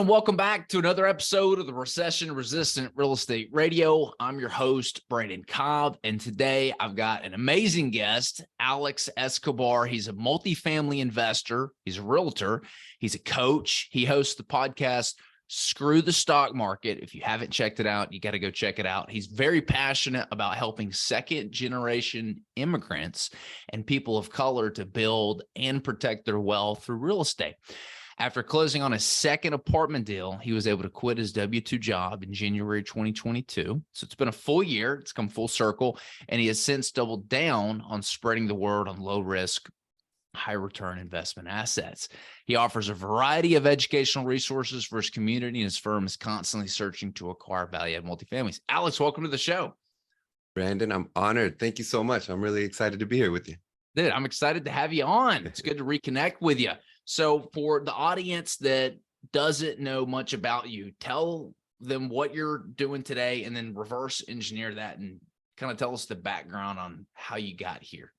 and welcome back to another episode of the Recession Resistant Real Estate Radio. I'm your host, Brandon Cobb, and today I've got an amazing guest, Alex Escobar. He's a multifamily investor. He's a realtor. He's a coach. He hosts the podcast, Screw the Stock Market. If you haven't checked it out, you got to go check it out. He's very passionate about helping second-generation immigrants and people of color to build and protect their wealth through real estate. After closing on a second apartment deal, he was able to quit his W-2 job in January 2022. So it's been a full year. It's come full circle, and he has since doubled down on spreading the word on low-risk, high-return investment assets. He offers a variety of educational resources for his community, and his firm is constantly searching to acquire value-add multifamilies. Alex, welcome to the show. Brandon, I'm honored. Thank you so much. I'm really excited to be here with you. Dude, I'm excited to have you on. It's good to reconnect with you. So for the audience that doesn't know much about you, tell them what you're doing today and then reverse engineer that and kind of tell us the background on how you got here.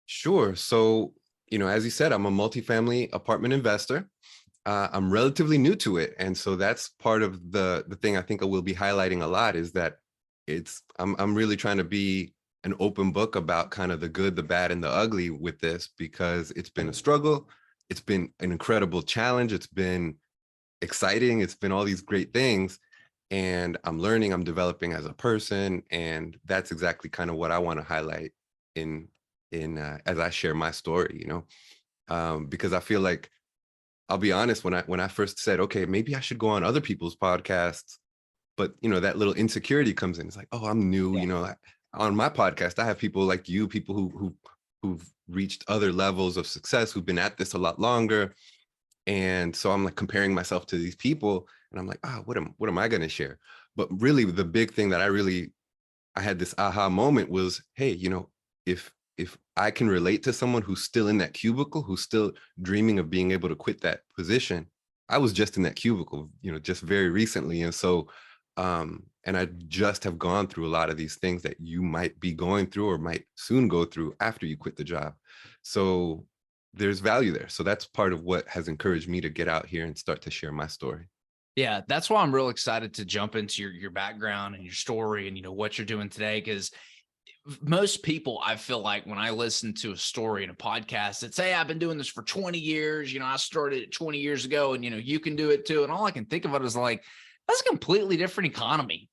Sure. So, as you said, I'm a multifamily apartment investor. I'm relatively new to it. And so that's part of the thing I think I will be highlighting a lot is that I'm really trying to be an open book about kind of the good, the bad, and the ugly with this, because it's been a struggle. It's been an incredible challenge. It's been exciting. It's been all these great things. And I'm learning, I'm developing as a person. And that's exactly kind of what I want to highlight in as I share my story, because I feel like, I'll be honest, when I first said, okay, maybe I should go on other people's podcasts, but that little insecurity comes in. It's like, oh, I'm new, on my podcast, I have people like you, people who've reached other levels of success, who've been at this a lot longer. And so I'm like comparing myself to these people and I'm like, what am I going to share? But really the big thing that I had this aha moment was, hey, if I can relate to someone who's still in that cubicle, who's still dreaming of being able to quit that position. I was just in that cubicle, just very recently. And so, and I just have gone through a lot of these things that you might be going through or might soon go through after you quit the job. So there's value there. So that's part of what has encouraged me to get out here and start to share my story. Yeah, that's why I'm real excited to jump into your background and your story and, what you're doing today, because most people, I feel like when I listen to a story in a podcast that say, I've been doing this for 20 years, I started it 20 years ago and, you can do it too. And all I can think of it is like, that's a completely different economy.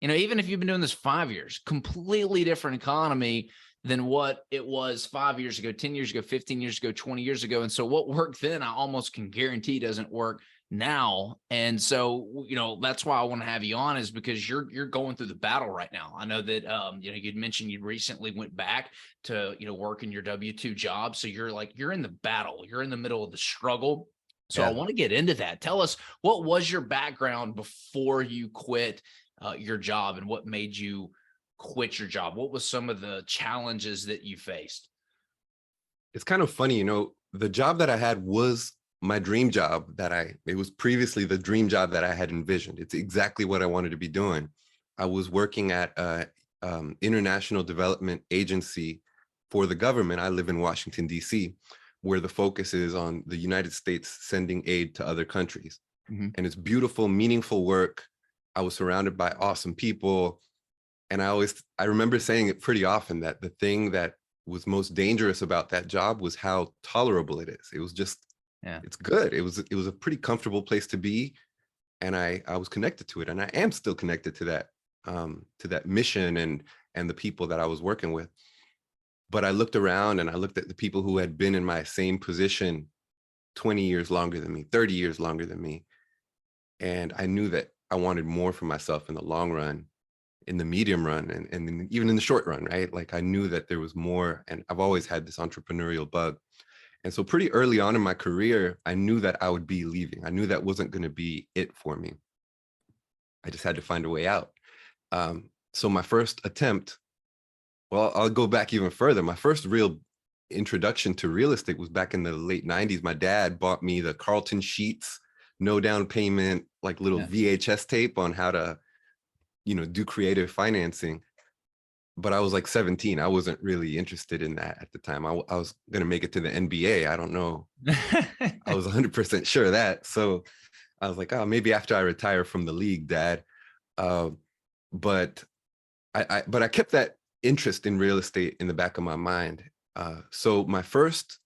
Even if you've been doing this 5 years, completely different economy than what it was 5 years ago, 10 years ago, 15 years ago, 20 years ago. And so what worked then, I almost can guarantee doesn't work now. And so, that's why I want to have you on, is because you're going through the battle right now. I know that, you'd mentioned you recently went back to, work in your W-2 job. So you're in the battle, you're in the middle of the struggle. So yeah. I want to get into that. Tell us, what was your background before you quit your job, and what made you quit your job? What was some of the challenges that you faced? It's kind of funny, the job that I had was my dream job it was previously the dream job that I had envisioned. It's exactly what I wanted to be doing. I was working at an international development agency for the government. I live in Washington, D.C., where the focus is on the United States sending aid to other countries. Mm-hmm. And it's beautiful, meaningful work. I was surrounded by awesome people. And I remember saying it pretty often that the thing that was most dangerous about that job was how tolerable it is. It was just, It's good. It was a pretty comfortable place to be. And I was connected to it. And I am still connected to that mission and the people that I was working with. But I looked around and I looked at the people who had been in my same position 20 years longer than me, 30 years longer than me. And I knew that I wanted more for myself in the long run, in the medium run, and even in the short run, right? Like I knew that there was more, and I've always had this entrepreneurial bug. And so pretty early on in my career, I knew that I would be leaving. I knew that wasn't going to be it for me. I just had to find a way out. So my first attempt, well, I'll go back even further. My first real introduction to real estate was back in the late 90s. My dad bought me the Carlton Sheets, no down payment, like little VHS tape on how to, do creative financing. But I was like 17. I wasn't really interested in that at the time. I was going to make it to the NBA. I don't know. I was 100% sure of that. So I was like, oh, maybe after I retire from the league, Dad. Uh, but I kept that interest in real estate in the back of my mind. So my first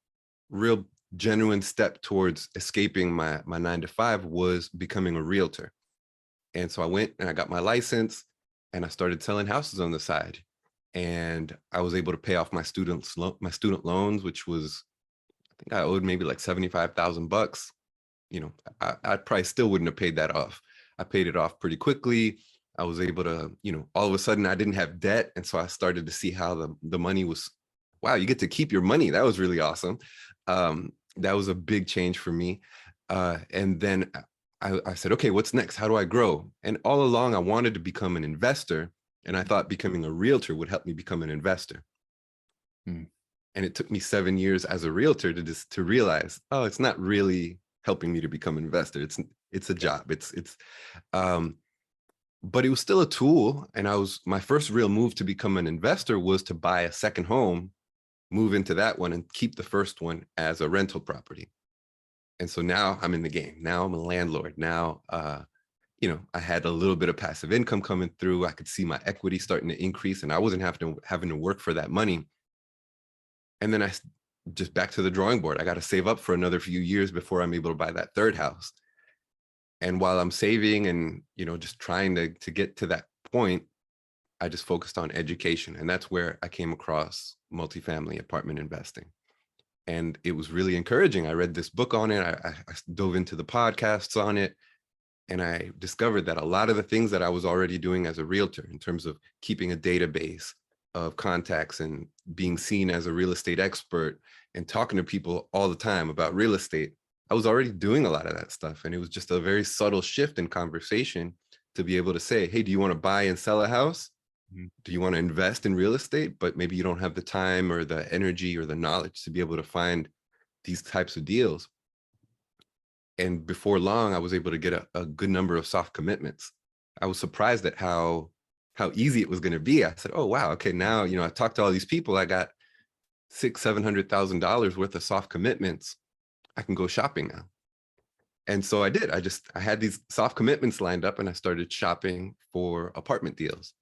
real genuine step towards escaping my 9 to 5 was becoming a realtor. And so I went and I got my license and I started selling houses on the side. And I was able to pay off my student loans, which was, I think I owed maybe like 75,000 bucks. I probably still wouldn't have paid that off. I paid it off pretty quickly. I was able to, all of a sudden I didn't have debt. And so I started to see how the money was, wow, you get to keep your money. That was really awesome. That was a big change for me. And then I said, okay, what's next? How do I grow? And all along I wanted to become an investor. And I thought becoming a realtor would help me become an investor. Hmm. And it took me 7 years as a realtor to realize, oh, it's not really helping me to become an investor. It's a job. Um, but it was still a tool. And my first real move to become an investor was to buy a second home, move into that one and keep the first one as a rental property. And so now I'm in the game. Now I'm a landlord. Now, I had a little bit of passive income coming through. I could see my equity starting to increase and I wasn't having to work for that money. And then I just back to the drawing board. I got to save up for another few years before I'm able to buy that third house. And while I'm saving and, just trying to get to that point, I just focused on education. And that's where I came across multifamily apartment investing. And it was really encouraging. I read this book on it. I dove into the podcasts on it. And I discovered that a lot of the things that I was already doing as a realtor in terms of keeping a database of contacts and being seen as a real estate expert and talking to people all the time about real estate, I was already doing a lot of that stuff. And it was just a very subtle shift in conversation to be able to say, hey, do you want to buy and sell a house? Do you want to invest in real estate, but maybe you don't have the time or the energy or the knowledge to be able to find these types of deals? And before long, I was able to get a good number of soft commitments. I was surprised at how easy it was going to be. I said, oh, wow, okay, now, I talked to all these people. I got $700,000 worth of soft commitments. I can go shopping now. And so I did. I had these soft commitments lined up and I started shopping for apartment deals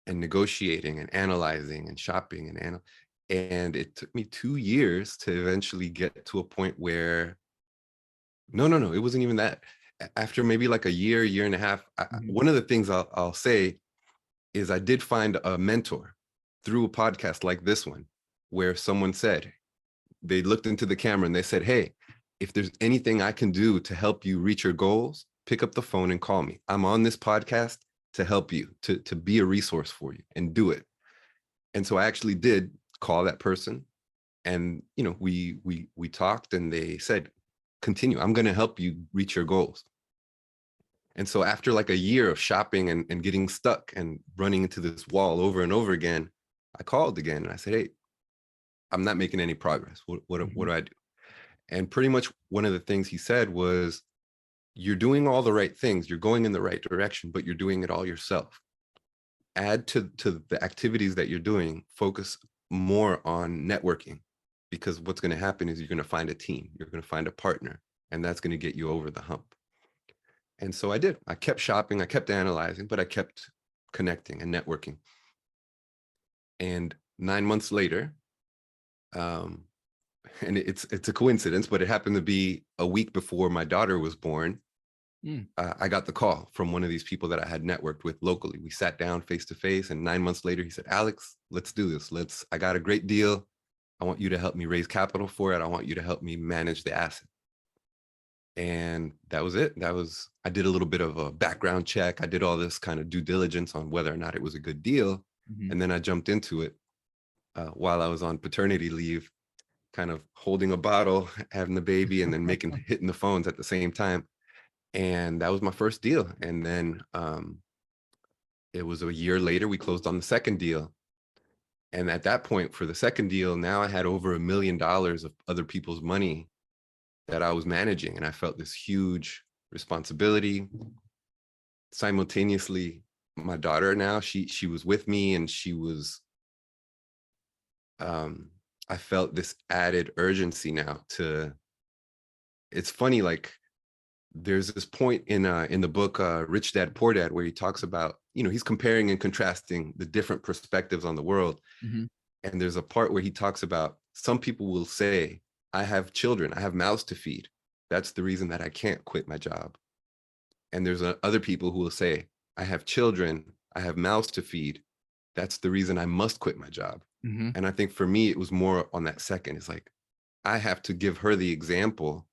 and negotiating and analyzing and shopping and it took me 2 years to eventually get to a point where no, it wasn't even that. After maybe like a year and a half, one of the things I'll say is I did find a mentor through a podcast like this one, where someone said, they looked into the camera and they said, hey, if there's anything I can do to help you reach your goals, pick up the phone and call me. I'm on this podcast to help you, to be a resource for you and do it. And so I actually did call that person and, we talked and they said, continue. I'm going to help you reach your goals. And so after like a year of shopping and getting stuck and running into this wall over and over again, I called again and I said, hey, I'm not making any progress. What do I do? And pretty much one of the things he said was, you're doing all the right things. You're going in the right direction, but you're doing it all yourself. Add to the activities that you're doing, focus more on networking, because what's going to happen is you're going to find a team, you're going to find a partner, and that's going to get you over the hump. And so I did. I kept shopping, I kept analyzing, but I kept connecting and networking. And 9 months later, and it's a coincidence, but it happened to be a week before my daughter was born. I got the call from one of these people that I had networked with locally. We sat down face to face, and 9 months later, he said, Alex, let's do this. I got a great deal. I want you to help me raise capital for it. I want you to help me manage the asset. And that was it. I did a little bit of a background check. I did all this kind of due diligence on whether or not it was a good deal. And then I jumped into it while I was on paternity leave, kind of holding a bottle, having the baby, and then hitting the phones at the same time. And that was my first deal. And then it was a year later, we closed on the second deal. And at that point, for the second deal, now I had over $1 million of other people's money that I was managing. And I felt this huge responsibility. Simultaneously, my daughter now, she was with me, and she was, I felt this added urgency now it's funny, like there's this point in the book Rich Dad Poor Dad where he talks about, he's comparing and contrasting the different perspectives on the world. Hmm. And there's a part where he talks about some people will say, I have children, I have mouths to feed. That's the reason that I can't quit my job. And there's other people who will say, I have children, I have mouths to feed. That's the reason I must quit my job. Hmm. And I think for me, it was more on that second. It's like, I have to give her the example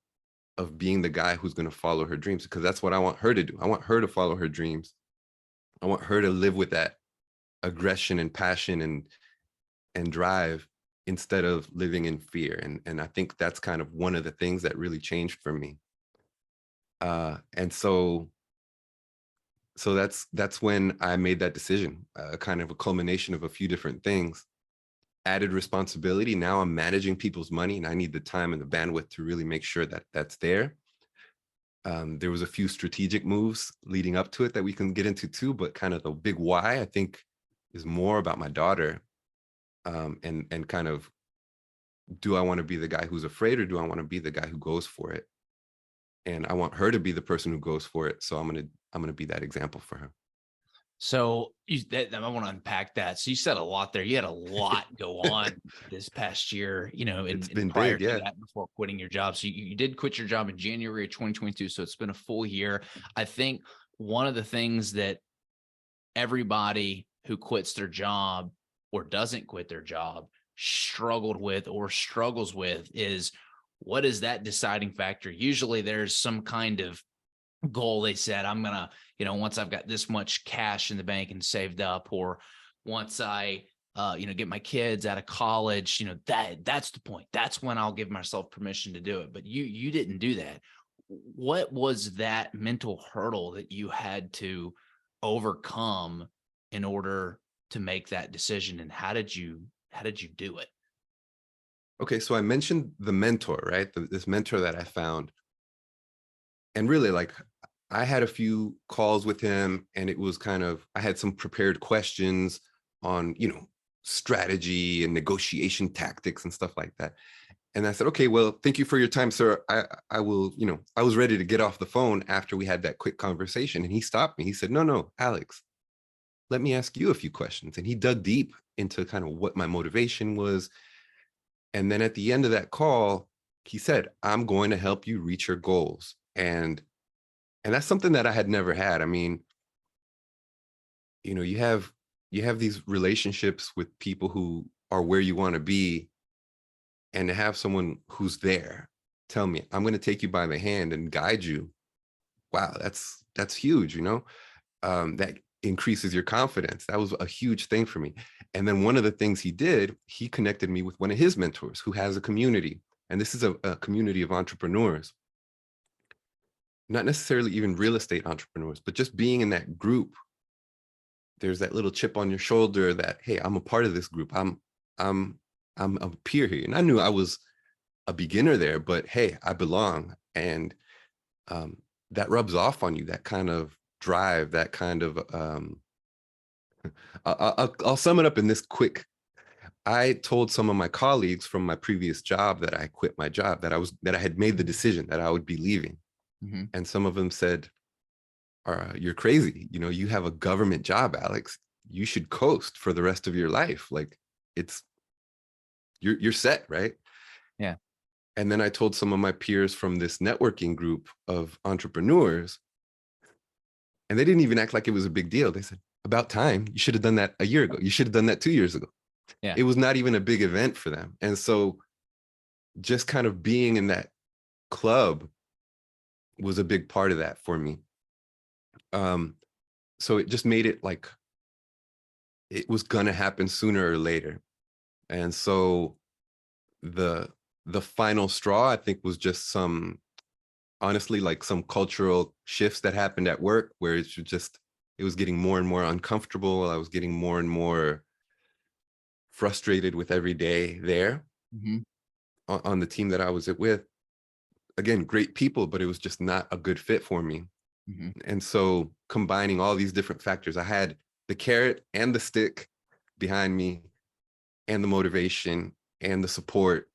of being the guy who's going to follow her dreams, because that's what I want her to do. I want her to follow her dreams. I want her to live with that aggression and passion and drive instead of living in fear. And I think that's kind of one of the things that really changed for me. And so that's when I made that decision, kind of a culmination of a few different things. Added responsibility. Now I'm managing people's money, and I need the time and the bandwidth to really make sure that that's there. There was a few strategic moves leading up to it that we can get into too, but kind of the big why, I think, is more about my daughter, and kind of, do I want to be the guy who's afraid, or do I want to be the guy who goes for it? And I want her to be the person who goes for it. So I'm gonna be that example for her. So I want to unpack that. So you said a lot there. You had a lot go on this past year, It's and been prior big, to yeah. that, before quitting your job. So you did quit your job in January of 2022. So it's been a full year. I think one of the things that everybody who quits their job or doesn't quit their job struggled with or struggles with is, what is that deciding factor? Usually there's some kind of goal they said, I'm gonna, once I've got this much cash in the bank and saved up, or once I get my kids out of college, that's the point. That's when I'll give myself permission to do it. But you didn't do that. What was that mental hurdle that you had to overcome in order to make that decision, and how did you do it? Okay, so I mentioned the mentor, right? This mentor that I found, and really, like, I had a few calls with him, and it was kind of, I had some prepared questions on, strategy and negotiation tactics and stuff like that. And I said, okay, well, thank you for your time, sir. I will, I was ready to get off the phone after we had that quick conversation. And he stopped me. He said, no, Alex, let me ask you a few questions. And he dug deep into kind of what my motivation was. And then at the end of that call, he said, I'm going to help you reach your goals. And that's something that I had never had. I mean, you have these relationships with people who are where you want to be, and to have someone who's there tell me, I'm going to take you by the hand and guide you. Wow, that's huge. That increases your confidence. That was a huge thing for me. And then one of the things he did, he connected me with one of his mentors who has a community. And this is a community of entrepreneurs, not necessarily even real estate entrepreneurs, but just being in that group. There's that little chip on your shoulder that, hey, I'm a part of this group. I'm a peer here. And I knew I was a beginner there, but hey, I belong. And that rubs off on you, that kind of drive, that kind of, I'll sum it up in this quick. I told some of my colleagues from my previous job that I quit my job, that I had made the decision that I would be leaving. Mm-hmm. And some of them said, you're crazy. You have a government job, Alex. You should coast for the rest of your life. Like, you're set, right? Yeah. And then I told some of my peers from this networking group of entrepreneurs, and they didn't even act like it was a big deal. They said, about time. You should have done that a year ago. You should have done that 2 years ago. Yeah. It was not even a big event for them. And so just kind of being in that club was a big part of that for me. So it just made it like it was gonna happen sooner or later. And so the final straw, I think, was just honestly, like some cultural shifts that happened at work, where it was getting more and more uncomfortable. I was getting more and more frustrated with every day there. Mm-hmm. On the team that I was with. Again, great people, but it was just not a good fit for me. Mm-hmm. And so combining all these different factors, I had the carrot and the stick behind me, and the motivation and the support.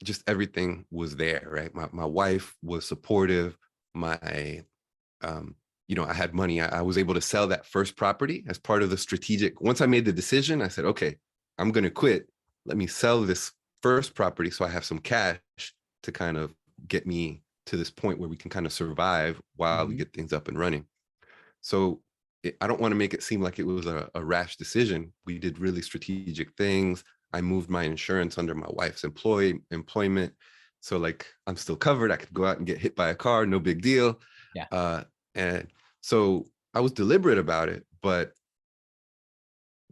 Just everything was there, right? My wife was supportive. my I had money. I was able to sell that first property as part of the strategic. Once I made the decision, I said, okay, I'm going to quit. Let me sell this first property so I have some cash to kind of get me to this point where we can kind of survive while we Mhm. get things up and running. So I don't want to make it seem like it was a rash decision. We did really strategic things. I moved my insurance under my wife's employment. So like I'm still covered. I could go out and get hit by a car, no big deal. Yeah. And so I was deliberate about it, but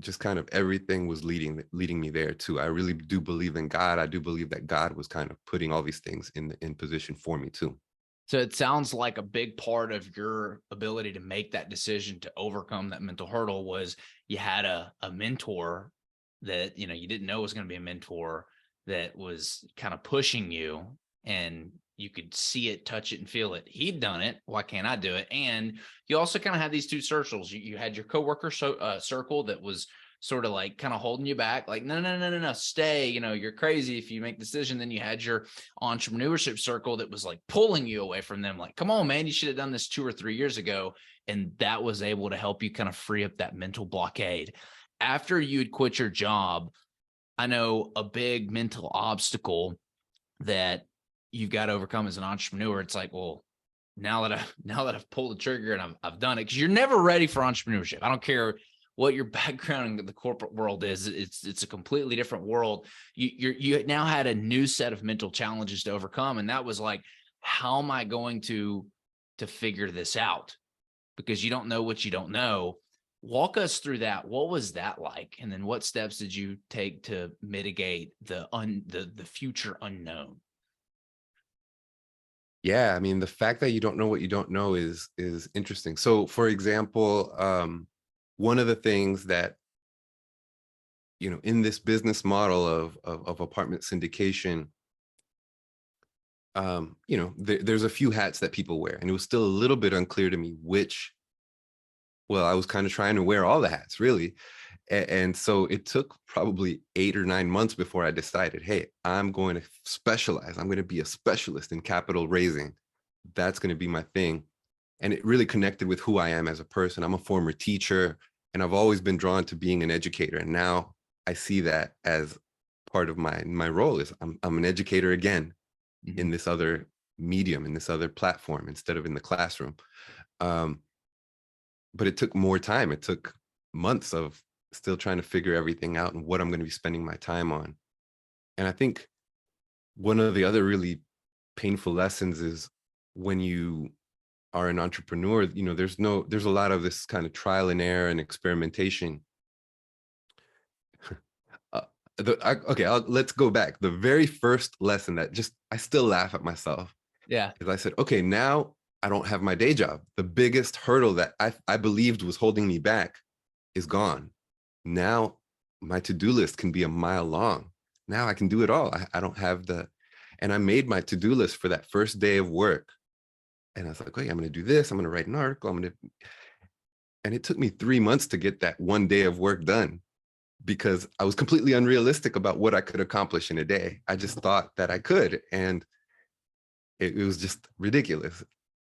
just kind of everything was leading me there too. I really do believe in God. I do believe that God was kind of putting all these things in position for me too. So it sounds like a big part of your ability to make that decision to overcome that mental hurdle was you had a mentor that, you didn't know was going to be a mentor that was kind of pushing you, and you could see it, touch it, and feel it. He'd done it. Why can't I do it? And you also kind of had these two circles. You had your coworker circle that was sort of like kind of holding you back, like, no, no, no, no, no, stay, you're crazy if you make the decision. Then you had your entrepreneurship circle that was like pulling you away from them, like, come on, man, you should have done this 2 or 3 years ago. And that was able to help you kind of free up that mental blockade. After you'd quit your job, I know a big mental obstacle that you've got to overcome as an entrepreneur. It's like, well, now that I've pulled the trigger and I've done it, because you're never ready for entrepreneurship. I don't care what your background in the corporate world is. It's a completely different world. You now had a new set of mental challenges to overcome, and that was like, how am I going to figure this out? Because you don't know what you don't know. Walk us through that. What was that like? And then what steps did you take to mitigate the future unknown? Yeah, I mean, the fact that you don't know what you don't know is interesting. So, for example, one of the things that in this business model of apartment syndication, there's a few hats that people wear, and it was still a little bit unclear to me which. Well, I was kind of trying to wear all the hats, really. And so it took probably 8 or 9 months before I decided, hey, I'm going to specialize. I'm going to be a specialist in capital raising. That's going to be my thing. And it really connected with who I am as a person. I'm a former teacher, and I've always been drawn to being an educator. And now I see that as part of my role is I'm an educator again in Mhm. this other medium, in this other platform, instead of in the classroom. Um, but it took more time. It took months of still trying to figure everything out and what I'm going to be spending my time on. And I think one of the other really painful lessons is when you are an entrepreneur, there's a lot of this kind of trial and error and experimentation. Uh, let's go back. The very first lesson that just I still laugh at myself Yeah. is I said, okay, now I don't have my day job. The biggest hurdle that I believed was holding me back is gone. Now my to-do list can be a mile long. Now I can do it all. I don't have and I made my to-do list for that first day of work. And I was like, okay, I'm going to do this. I'm going to write an article. And it took me 3 months to get that one day of work done because I was completely unrealistic about what I could accomplish in a day. I just thought that I could. And it was just ridiculous.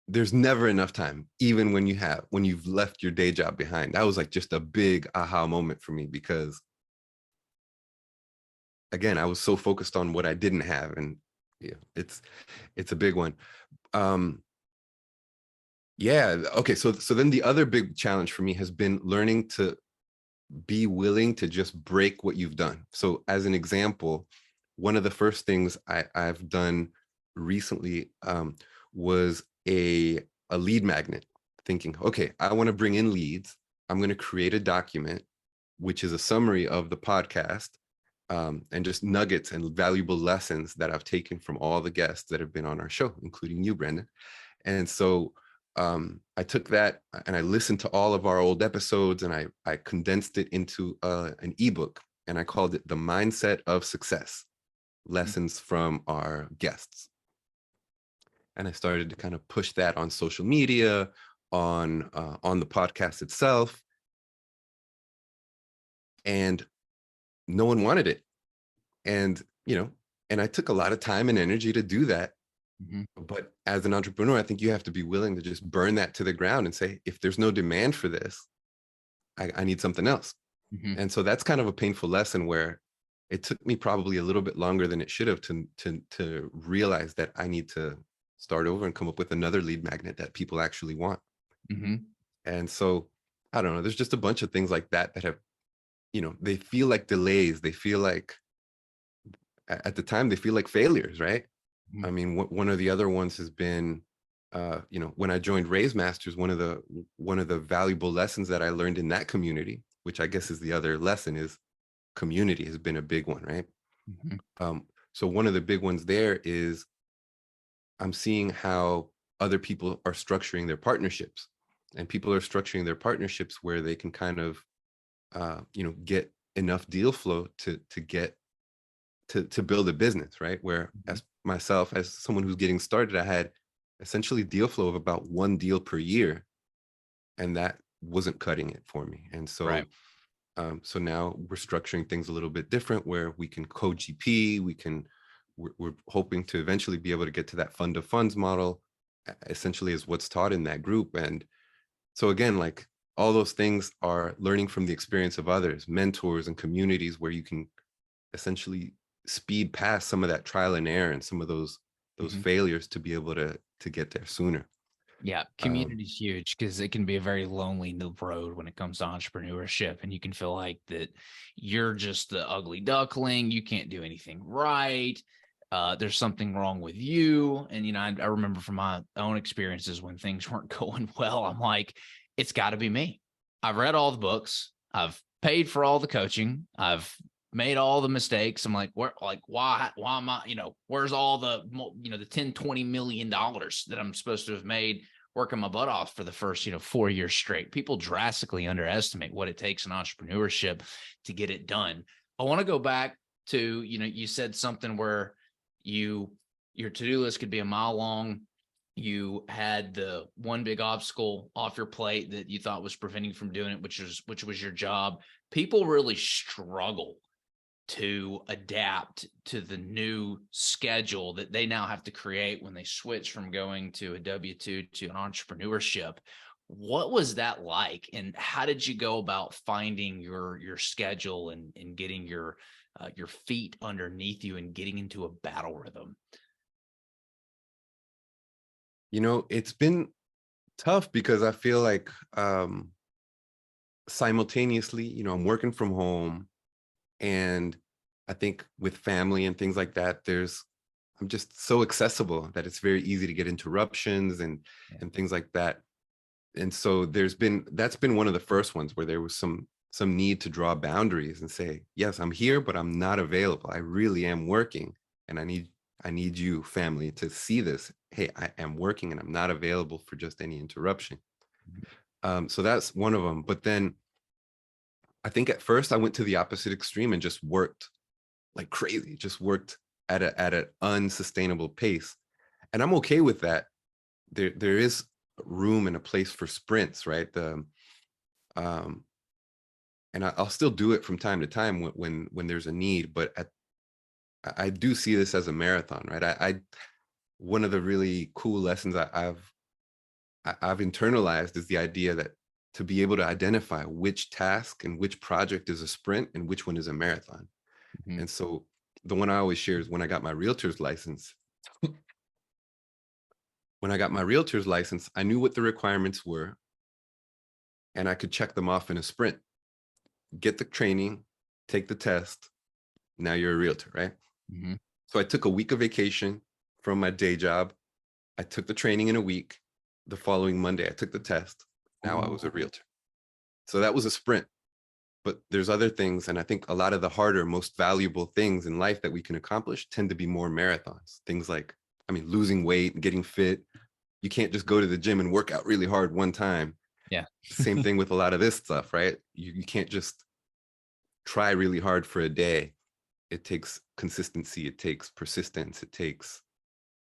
There's never enough time, even when you've left your day job behind. That was like just a big aha moment for me because again, I was so focused on what I didn't have. And yeah, it's a big one. Um, yeah. Okay. So then the other big challenge for me has been learning to be willing to just break what you've done. So as an example, one of the first things I've done recently was a lead magnet, thinking, okay, I want to bring in leads. I'm going to create a document, which is a summary of the podcast and just nuggets and valuable lessons that I've taken from all the guests that have been on our show, including you, Brendan. And so I took that and I listened to all of our old episodes and I condensed it into an ebook and I called it The Mindset of Success, Lessons from Our Guests. And I started to kind of push that on social media, on the podcast itself. And no one wanted it. And, and I took a lot of time and energy to do that Mhm. But as an entrepreneur, I think you have to be willing to just burn that to the ground and say, if there's no demand for this, I need something else. Mhm. And so that's kind of a painful lesson where it took me probably a little bit longer than it should have to realize that I need to start over and come up with another lead magnet that people actually want. Mhm. And so I don't know, there's just a bunch of things like that that have, they feel like delays. They feel like at the time they feel like failures, right? I Mhm. mean, one of the other ones has been, when I joined Raise Masters, one of the valuable lessons that I learned in that community, which I guess is the other lesson, is community has been a big one, right? Mhm. So one of the big ones there is I'm seeing how other people are structuring their partnerships, and people are structuring their partnerships where they can kind of, get enough deal flow to get to build a business, right? Where Mhm. as myself, as someone who's getting started, I had essentially deal flow of about one deal per year, and that wasn't cutting it for me. And Right. so now we're structuring things a little bit different, where we can co-GP, we're hoping to eventually be able to get to that fund of funds model, essentially is what's taught in that group. And so again, like all those things are learning from the experience of others, mentors and communities, where you can essentially speed past some of that trial and error and some of those Mhm. failures to be able to get there sooner. Yeah, Um, community's huge because it can be a very lonely new road when it comes to entrepreneurship, and you can feel like that you're just the ugly duckling. You can't do anything right. There's something wrong with you. And I remember from my own experiences when things weren't going well. I'm like, it's got to be me. I've read all the books. I've paid for all the coaching. I've made all the mistakes. I'm like, why am I, where's all the, the 10, $20 million that I'm supposed to have made working my butt off for the first, 4 years straight. People drastically underestimate what it takes in entrepreneurship to get it done. I want to go back to, you said something where your to-do list could be a mile long. You had the one big obstacle off your plate that you thought was preventing you from doing it, which was your job. People really struggle to adapt to the new schedule that they now have to create when they switch from going to a W-2 to an entrepreneurship. What was that like? And how did you go about finding your schedule and getting your feet underneath you and getting into a battle rhythm? it's been tough because I feel like simultaneously, I'm working from home, and I think with family and things like that, I'm just so accessible that it's very easy to get interruptions Yeah. and things like that. And so that's been one of the first ones where there was some need to draw boundaries and say, yes, I'm here, but I'm not available. I really am working, and I need you, family, to see this. Hey, I am working and I'm not available for just any interruption. So that's one of them. But then I think at first I went to the opposite extreme and just worked like crazy, just worked at an unsustainable pace. And I'm okay with that. There is room and a place for sprints, right? Um, and I'll still do it from time to time when there's a need, but I do see this as a marathon, right? One of the really cool lessons I've internalized is the idea that to be able to identify which task and which project is a sprint and which one is a marathon. Mhm. And so the one I always share is when I got my realtor's license. When I got my realtor's license, I knew what the requirements were, and I could check them off in a sprint. Get the training, take the test. Now you're a realtor, right? Mhm. So I took a week of vacation from my day job. I took the training in a week. The following Monday, I took the test. Now I was a realtor. So that was a sprint. But there's other things. And I think a lot of the harder, most valuable things in life that we can accomplish tend to be more marathons. Things like, I mean, losing weight and getting fit. You can't just go to the gym and work out really hard one time. Yeah. Same thing with a lot of this stuff, right? You can't just try really hard for a day. It takes consistency, it takes persistence, it takes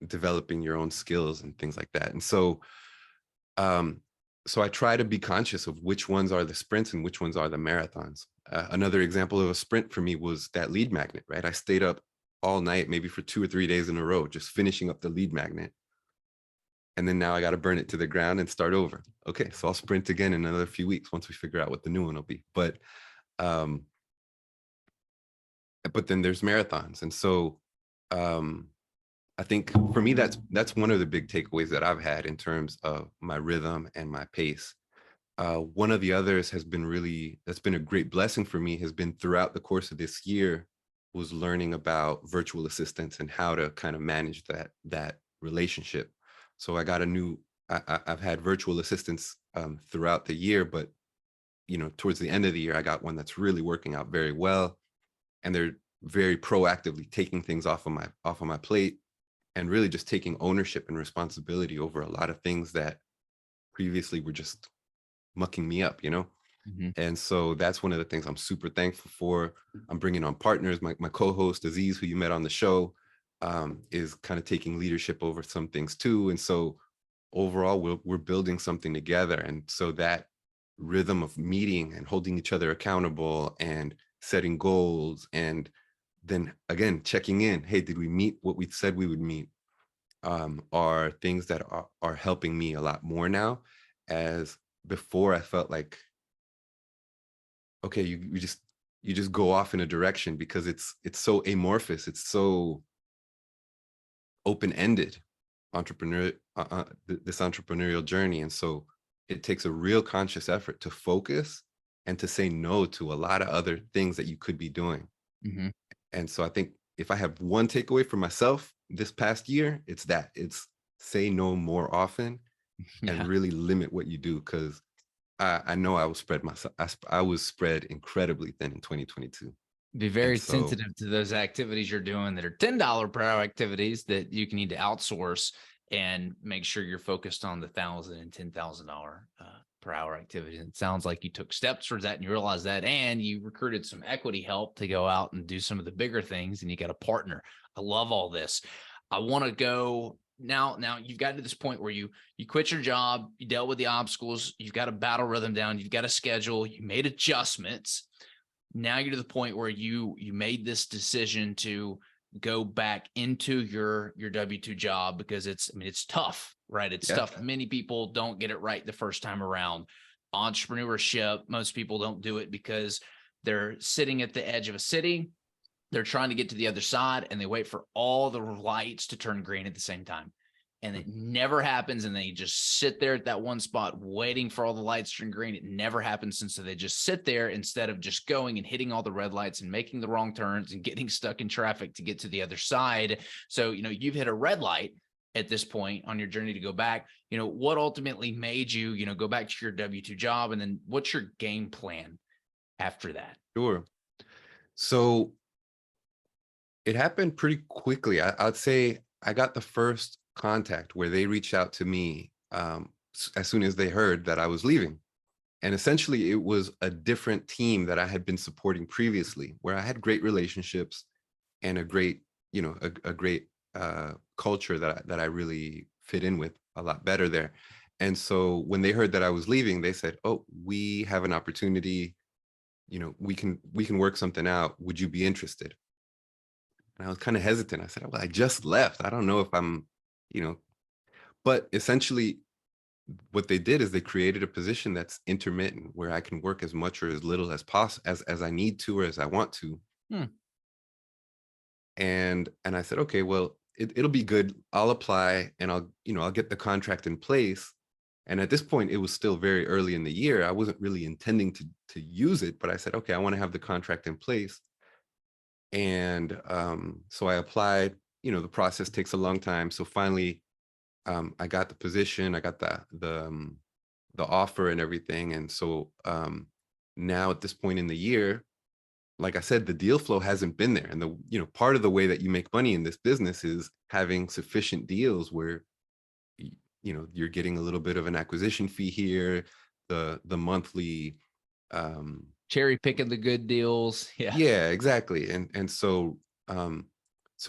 developing your own skills and things like that. And um, so I try to be conscious of which ones are the sprints and which ones are the marathons. Another example of a sprint for me was that lead magnet, right? I stayed up all night, maybe for 2 or 3 days in a row, just finishing up the lead magnet. And then now I got to burn it to the ground and start over. Okay, so I'll sprint again in another few weeks once we figure out what the new one will be. Um, but then there's marathons. And so um, I think for me, that's one of the big takeaways that I've had in terms of my rhythm and my pace. One of the others that's been a great blessing for me has been throughout the course of this year was learning about virtual assistants and how to kind of manage that relationship. So I got I've had virtual assistants throughout the year, but towards the end of the year, I got one that's really working out very well, and they're very proactively taking things off of my plate and really just taking ownership and responsibility over a lot of things that previously were just mucking me up. Mhm. And so that's one of the things I'm super thankful for. I'm bringing on partners. My co-host Aziz, who you met on the show, is kind of taking leadership over some things too. And so overall, we're building something together. And so that rhythm of meeting and holding each other accountable and setting goals, and then again checking in. Hey, did we meet what we said we would meet? Are things that are helping me a lot more now. As before, I felt like, okay, you just go off in a direction because it's so amorphous, it's so open-ended, this entrepreneurial journey. And so it takes a real conscious effort to focus and to say no to a lot of other things that you could be doing. Mhm. And so I think if I have one takeaway for myself this past year, it's say no more often and Yeah. really limit what you do, because I know I was spread incredibly thin in 2022. Be And very so sensitive to those activities you're doing that are $10 per hour activities that you can need to outsource, and make sure you're focused on the $1,000 and $10,000 per hour activities. It sounds like you took steps towards that and you realized that, and you recruited some equity help to go out and do some of the bigger things, and you got a partner. I love all this. I want to go now. Now you've got to this point where you quit your job, you dealt with the obstacles, you've got a battle rhythm down, you've got a schedule, you made adjustments. Now you're to the point where you made this decision to go back into your W-2 job, because it's tough, right? It's yeah, tough. Many people don't get it right the first time around. Entrepreneurship, most people don't do it because they're sitting at the edge of a city. They're trying to get to the other side, and they wait for all the lights to turn green at the same time. And it never happens. And they just sit there at that one spot waiting for all the lights to turn green. It never happens. And so they just sit there instead of just going and hitting all the red lights and making the wrong turns and getting stuck in traffic to get to the other side. So, you've hit a red light at this point on your journey to go back. What ultimately made you, go back to your W-2 job? And then what's your game plan after that? sure. So it happened pretty quickly. I'd say I got the first contact where they reached out to me as soon as they heard that I was leaving. And essentially, it was a different team that I had been supporting previously, where I had great relationships and a great, a great culture that I really fit in with a lot better there. And so when they heard that I was leaving, they said, "Oh, we have an opportunity. We can work something out. Would you be interested?" And I was kind of hesitant. I said, "Well, I just left. I don't know if I'm, you know." But essentially, what they did is they created a position that's intermittent, where I can work as much or as little as possible as I need to or as I want to. Hmm. And I said, okay, well, it'll be good. I'll apply and I'll get the contract in place. And at this point, it was still very early in the year. I wasn't really intending to use it, but I said, okay, I want to have the contract in place. And so I applied. The process takes a long time. So finally, I got the position. I got the offer and everything. And so now at this point in the year, like I said, the deal flow hasn't been there. And part of the way that you make money in this business is having sufficient deals where, you're getting a little bit of an acquisition fee here, the monthly, um, Cherry picking the good deals. Yeah. yeah, exactly. And so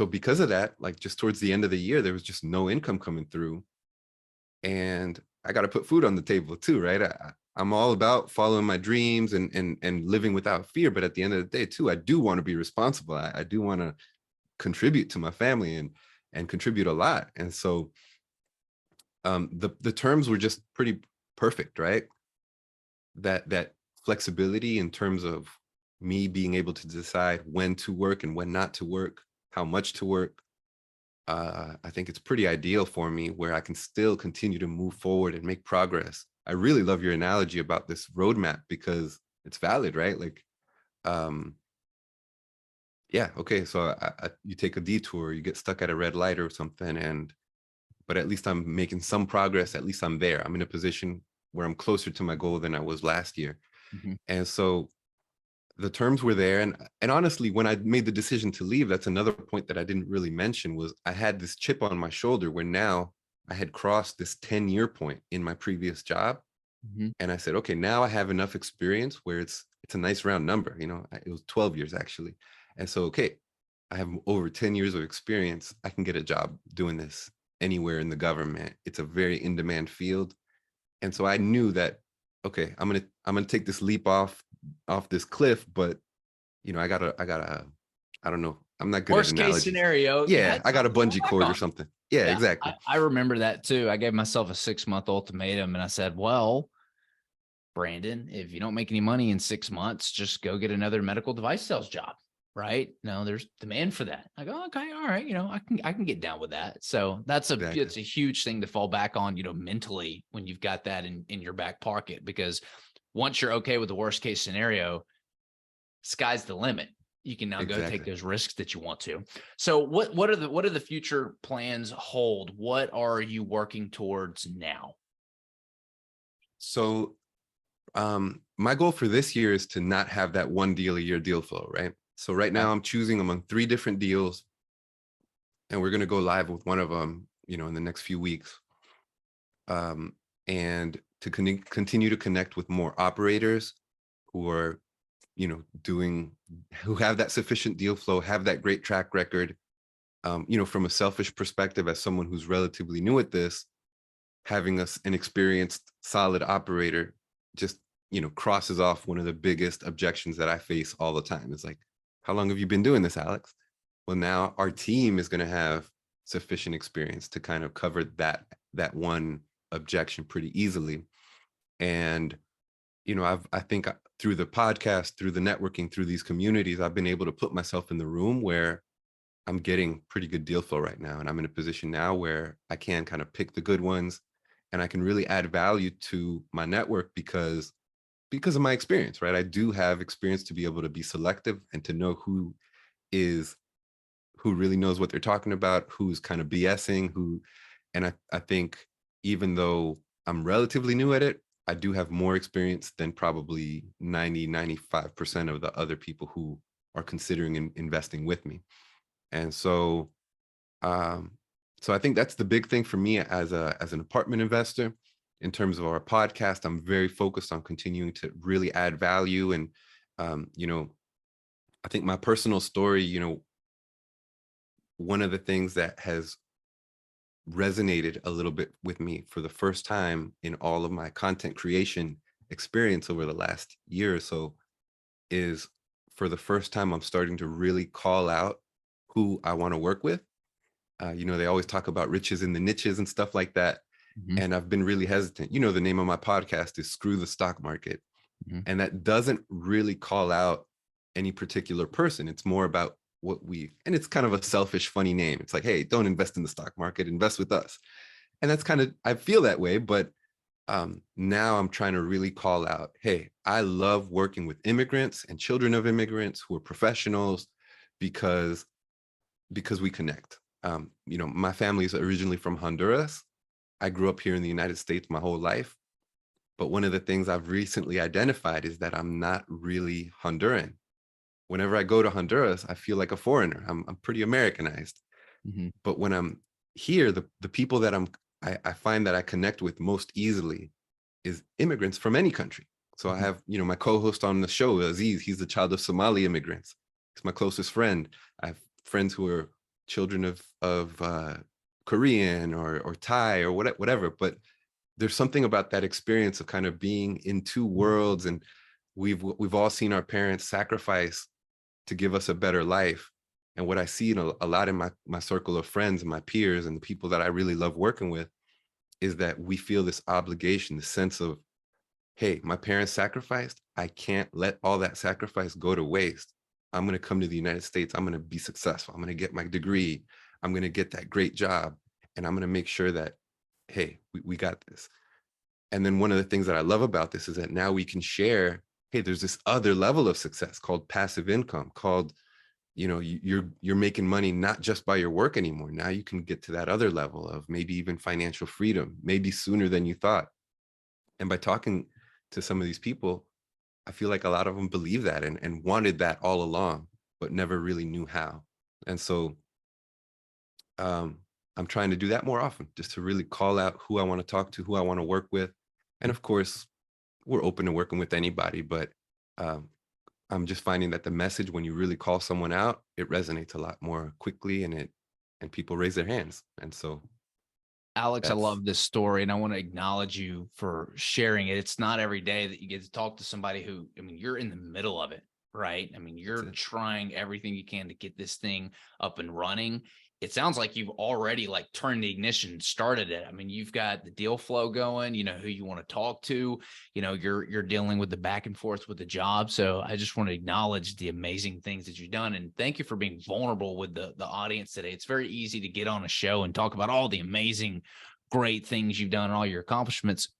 because of that, like just towards the end of the year, there was just no income coming through. And I got to put food on the table too, right? I'm all about following my dreams and living without fear. But at the end of the day, too, I do want to be responsible. I do want to contribute to my family and contribute a lot. And so the terms were just pretty perfect, right? That flexibility in terms of me being able to decide when to work and when not to work, how much to work. I think it's pretty ideal for me where I can still continue to move forward and make progress. I really love your analogy about this roadmap because it's valid, right? Like, yeah, okay, so you take a detour, you get stuck at a red light or something, but at least I'm making some progress. At least I'm there. I'm in a position where I'm closer to my goal than I was last year. Mhm. And so the terms were there. And honestly, when I made the decision to leave, that's another point that I didn't really mention was I had this chip on my shoulder where now I had crossed this 10-year point in my previous job. Mhm. And I said, okay, now I have enough experience where it's a nice round number. It was 12 years actually. And so, okay, I have over 10 years of experience. I can get a job doing this anywhere in the government. It's a very in-demand field. And so I knew that, okay, I'm gonna take this leap off this cliff, but I don't know. I'm not good at Worst case analogies. scenario, you Yeah, had I got a something to fall bungee back cord or on. something. Yeah, Yeah, exactly. I remember that too. I gave myself a 6-month ultimatum and I said, well, Brandon, if you don't make any money in 6 months, just go get another medical device sales job. Right. No, there's demand for that. I go, okay, all right. I can get down with that. So Exactly. it's a huge thing to fall back on, mentally when you've got that in your back pocket, because once you're okay with the worst case scenario, sky's the limit. You can now go take Exactly. those risks that you want to. So what are the future plans hold? What are you working towards now? So my goal for this year is to not have that one deal a year deal flow, right? So right Okay. now I'm choosing among 3 different deals and we're going to go live with one of them, in the next few weeks. And to continue to connect with more operators who are, who have that sufficient deal flow, have that great track record. From a selfish perspective, as someone who's relatively new at this, having an experienced, solid operator just, crosses off one of the biggest objections that I face all the time. It's like, how long have you been doing this, Alex? Well, now our team is going to have sufficient experience to kind of cover that one objection pretty easily. And I think through the podcast, through the networking, through these communities, I've been able to put myself in the room where I'm getting pretty good deal flow right now. And I'm in a position now where I can kind of pick the good ones and I can really add value to my network because of my experience, right? I do have experience to be able to be selective and to know who really knows what they're talking about, who's kind of BSing, and I think even though I'm relatively new at it, I do have more experience than probably 95% of the other people who are considering investing with me. And so, um, I think that's the big thing for me as an apartment investor. In terms of our podcast, I'm very focused on continuing to really add value. And, I think my personal story, one of the things that has resonated a little bit with me for the first time in all of my content creation experience over the last year or so is for the first time, I'm starting to really call out who I want to work with. They always talk about riches in the niches and stuff like that. Mhm. And I've been really hesitant. The name of my podcast is Screw the Stock Market. Mhm. And that doesn't really call out any particular person. It's more about and it's kind of a selfish, funny name. It's like, hey, don't invest in the stock market, invest with us. And that's kind of, I feel that way, but now I'm trying to really call out, hey, I love working with immigrants and children of immigrants who are professionals because we connect. My family is originally from Honduras. I grew up here in the United States my whole life. But one of the things I've recently identified is that I'm not really Honduran. Whenever I go to Honduras, I feel like a foreigner. I'm pretty Americanized. Mhm. But when I'm here, the people that I find that I connect with most easily is immigrants from any country. So I Mhm. have, my co-host on the show, Aziz, he's the child of Somali immigrants. He's my closest friend. I have friends who are children of Korean or Thai or whatever. But there's something about that experience of kind of being in two worlds, and we've all seen our parents sacrifice to give us a better life. And what I see in a lot in my circle of friends and my peers and the people that I really love working with is that we feel this obligation, the sense of, hey, my parents sacrificed. I can't let all that sacrifice go to waste. I'm going to come to the United States. I'm going to be successful. I'm going to get my degree. I'm going to get that great job. And I'm going to make sure that, hey, we got this. And then one of the things that I love about this is that now we can share, hey, there's this other level of success called passive income, called, you're making money not just by your work anymore. Now you can get to that other level of maybe even financial freedom, maybe sooner than you thought. And by talking to some of these people, I feel like a lot of them believe that and wanted that all along, but never really knew how. And so I'm trying to do that more often, just to really call out who I want to talk to, who I want to work with. And of course, we're open to working with anybody, but I'm just finding that the message, when you really call someone out, it resonates a lot more quickly, and people raise their hands. And so Alex, I that's love this story, and I want to acknowledge you for sharing it. It's not every day that you get to talk to somebody who, I mean, you're in the middle of it, right? I mean, you're it. trying everything you can to get this thing up and running. It sounds like you've already like turned the ignition, started it. I mean, you've got the deal flow going, you know, who you want to talk to, you know, you're dealing with the back and forth with the job. So I just want to acknowledge the amazing things that you've done. And thank you for being vulnerable with the audience today. It's very easy to get on a show and talk about all the amazing, great things you've done and all your accomplishments.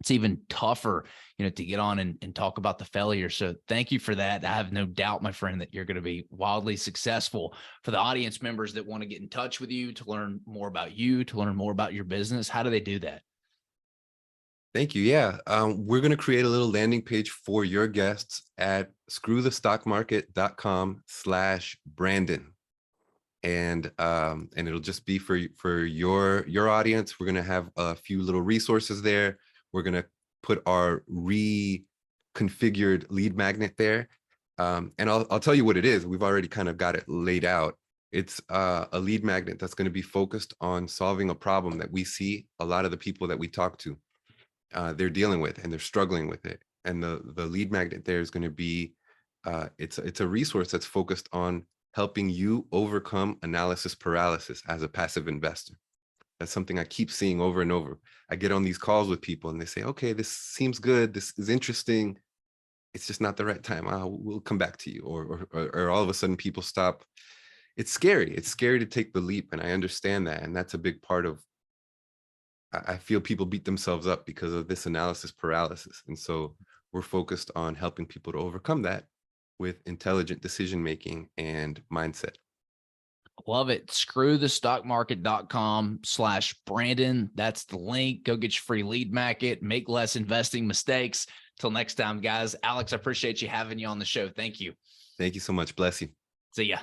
It's even tougher, you know, to get on and talk about the failure. So thank you for that. I have no doubt, my friend, that you're going to be wildly successful. For the audience members that want to get in touch with you, to learn more about you, to learn more about your business, how do they do that? Thank you. Yeah. We're going to create a little landing page for your guests at screwthestockmarket.com/Brandon. And it'll just be for your audience. We're going to have a few little resources there. We're going to put our reconfigured lead magnet there. And I'll tell you what it is. We've already kind of got it laid out. It's a lead magnet that's going to be focused on solving a problem that we see a lot of the people that we talk to, they're dealing with, and they're struggling with it. And the lead magnet there is going to be, it's a resource that's focused on helping you overcome analysis paralysis as a passive investor. That's something I keep seeing over and over. I get on these calls with people and they say, okay, this seems good. This is interesting. It's just not the right time. We'll come back to you. Or all of a sudden people stop. It's scary. It's scary to take the leap. And I understand that. And that's a big part of, I feel people beat themselves up because of this analysis paralysis. And so we're focused on helping people to overcome that with intelligent decision-making and mindset. Love it. Screwthestockmarket.com/Brandon. That's the link. Go get your free lead magnet, make less investing mistakes. Till next time, guys. Alex, I appreciate you having you on the show. Thank you. Thank you so much. Bless you. See ya.